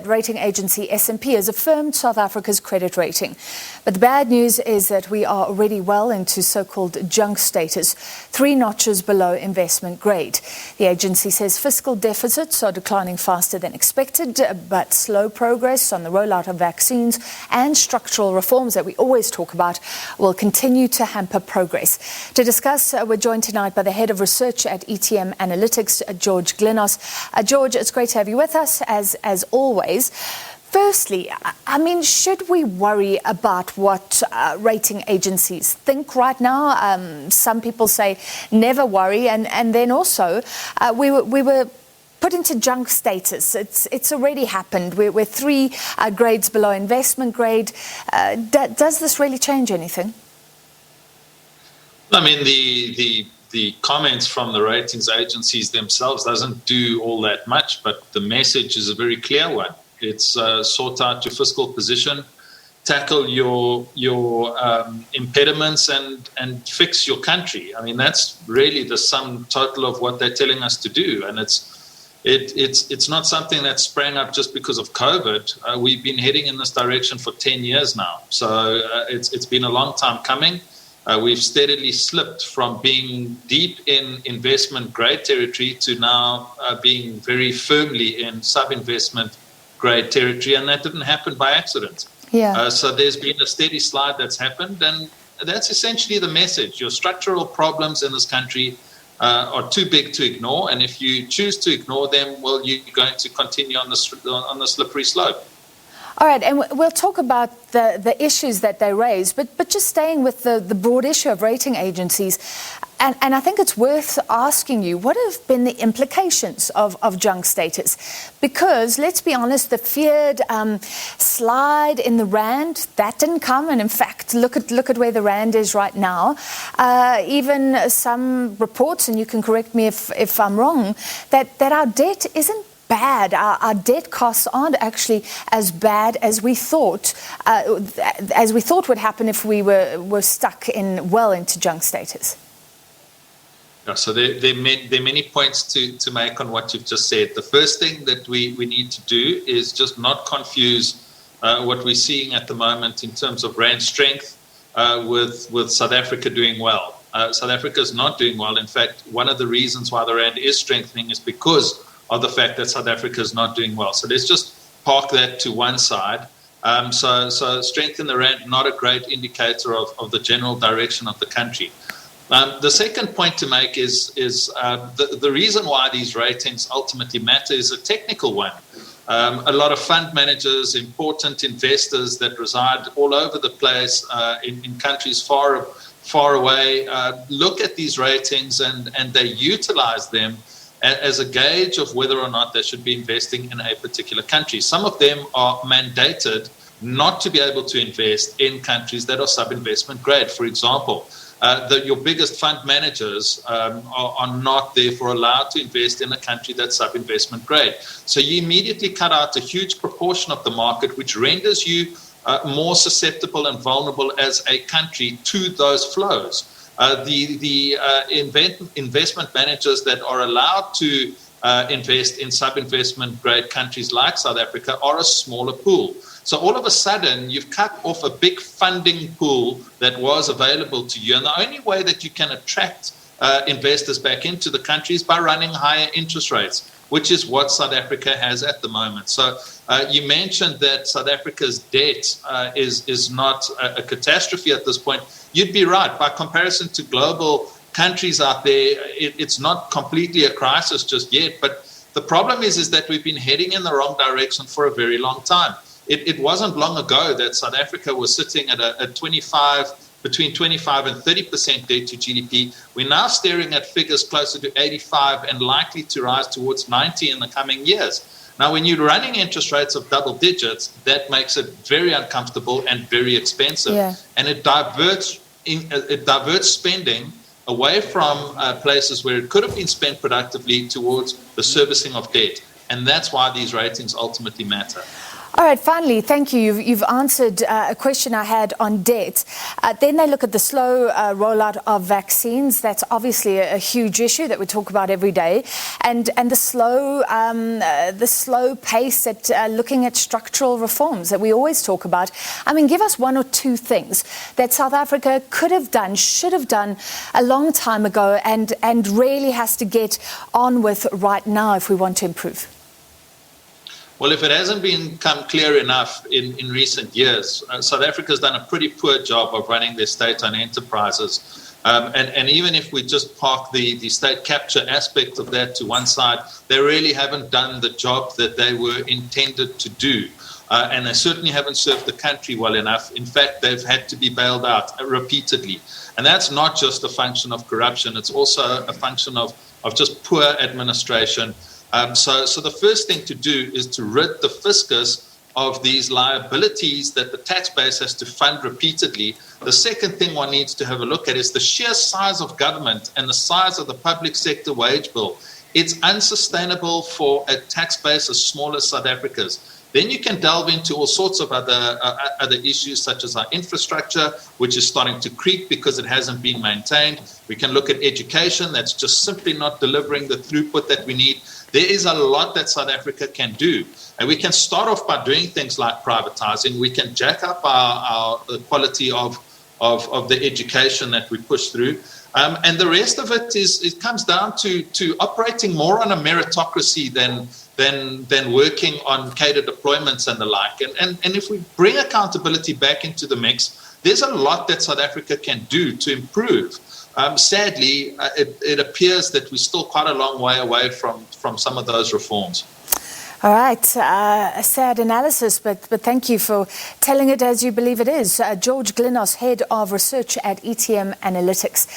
Rating agency S&P has affirmed South Africa's credit rating. But the bad news is that we are already well into so-called junk status, 3 notches below investment grade. The agency says fiscal deficits are declining faster than expected, but slow progress on the rollout of vaccines and structural reforms that we always talk about will continue to hamper progress. To discuss, we're joined tonight by the head of research at ETM Analytics, George Glynos. George, it's great to have you with us, as always. Firstly, I mean, should we worry about what rating agencies think right now? Some people say never worry, and then also we were put into junk status. It's already happened. We're 3 grades below investment grade. Does this really change anything? I mean, the comments from the ratings agencies themselves doesn't do all that much, but the message is a very clear one. It's sort out your fiscal position, tackle your impediments, and fix your country. I mean, that's really the sum total of what they're telling us to do, and it's not something that sprang up just because of COVID. We've been heading in this direction for 10 years now, so it's been a long time coming. We've steadily slipped from being deep in investment grade territory to now being very firmly in sub-investment grade territory, and that didn't happen by accident. Yeah. So there's been a steady slide that's happened, and that's essentially the message. Your structural problems in this country are too big to ignore, and if you choose to ignore them, well, you're going to continue on the slippery slope. All right, and we'll talk about the issues that they raise, but just staying with the broad issue of rating agencies, and I think it's worth asking you, what have been the implications of junk status? Because, let's be honest, the feared slide in the rand, that didn't come, and in fact, look at where the rand is right now. Even some reports, and you can correct me if I'm wrong, that our debt isn't bad. Our debt costs aren't actually as bad as we thought would happen if we were stuck into junk status. Yeah, so there are many points to make on what you've just said. The first thing that we need to do is just not confuse what we're seeing at the moment in terms of rand strength with South Africa doing well. South Africa is not doing well. In fact, one of the reasons why the rand is strengthening is because of the fact that South Africa is not doing well. So let's just park that to one side. So strength in the rand, not a great indicator of the general direction of the country. The second point to make is the reason why these ratings ultimately matter is a technical one. A lot of fund managers, important investors that reside all over the place in countries far away, look at these ratings and they utilize them as a gauge of whether or not they should be investing in a particular country. Some of them are mandated not to be able to invest in countries that are sub-investment grade. For example, your biggest fund managers are not therefore allowed to invest in a country that's sub-investment grade. So you immediately cut out a huge proportion of the market, which renders you more susceptible and vulnerable as a country to those flows. The investment managers that are allowed to invest in sub-investment grade countries like South Africa are a smaller pool. So all of a sudden, you've cut off a big funding pool that was available to you. And the only way that you can attract investors back into the country is by running higher interest rates, which is what South Africa has at the moment. So you mentioned that South Africa's debt is not a catastrophe at this point. You'd be right. By comparison to global countries out there, it's not completely a crisis just yet. But the problem is that we've been heading in the wrong direction for a very long time. It wasn't long ago that South Africa was sitting at between 25 and 30% debt to GDP. We're now staring at figures closer to 85 and likely to rise towards 90 in the coming years. Now, when you're running interest rates of double digits, that makes it very uncomfortable and very expensive. Yeah. And it diverts spending away from places where it could have been spent productively towards the servicing of debt. And that's why these ratings ultimately matter. All right, finally, thank you. You've answered a question I had on debt. Then they look at the slow rollout of vaccines. That's obviously a huge issue that we talk about every day. And the slow pace at looking at structural reforms that we always talk about. I mean, give us one or two things that South Africa could have done, should have done a long time ago and really has to get on with right now if we want to improve. Well, if it hasn't become clear enough in recent years, South Africa's done a pretty poor job of running their state-owned enterprises. And even if we just park the state capture aspect of that to one side, they really haven't done the job that they were intended to do. And they certainly haven't served the country well enough. In fact, they've had to be bailed out repeatedly. And that's not just a function of corruption. It's also a function of just poor administration. So the first thing to do is to rid the fiscus of these liabilities that the tax base has to fund repeatedly. The second thing one needs to have a look at is the sheer size of government and the size of the public sector wage bill. It's unsustainable for a tax base as small as South Africa's. Then you can delve into all sorts of other issues, such as our infrastructure, which is starting to creak because it hasn't been maintained. We can look at education that's just simply not delivering the throughput that we need. There is a lot that South Africa can do. And we can start off by doing things like privatizing. We can jack up the quality of the education that we push through. And the rest of it comes down to operating more on a meritocracy than working on cadre deployments and the like. And if we bring accountability back into the mix, there's a lot that South Africa can do to improve. Sadly, it appears that we're still quite a long way away from some of those reforms. All right, a sad analysis, but thank you for telling it as you believe it is. George Glynos, Head of Research at ETM Analytics.